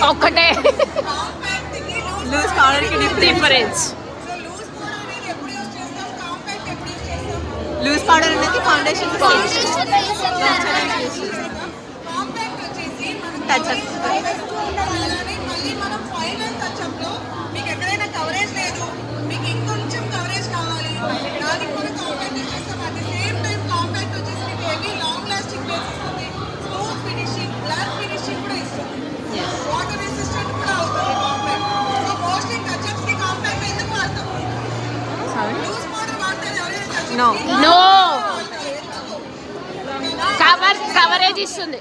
ఒక్కటే loose powder కి difference. Loose powder అనేది ఫౌండేషన్ టచ్ మీకు ఎక్కడైనా కవరేజ్ లేదు, మీకు ఇంకొంచెం కవరేజ్ కావాలి, దానికి కూడా కాంపాక్ట్ చేస్తాం. At the same time compact వచ్చేసి మీకు హెవీ లాంగ్ లాస్టింగ్ బేస్ ఇస్తుంది, స్మూత్ ఫినిషింగ్, బ్లాక్ ఫినిషింగ్ కూడా ఇస్తుంది, వాటర్ రెసిస్టెంట్ కూడా అవుతుంది కాంపాక్ట్. సో మోస్ట్లీ టచ్అప్స్ కి కాంపాక్ట్ ఎందుకు వాడతాం? లూజ్ పౌడర్ వాడతారు ఎవరైనా నో నో కవరేజ్ ఇస్తుంది.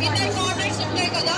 గిన్నె కార్నర్స్ ఉంటాయి కదా,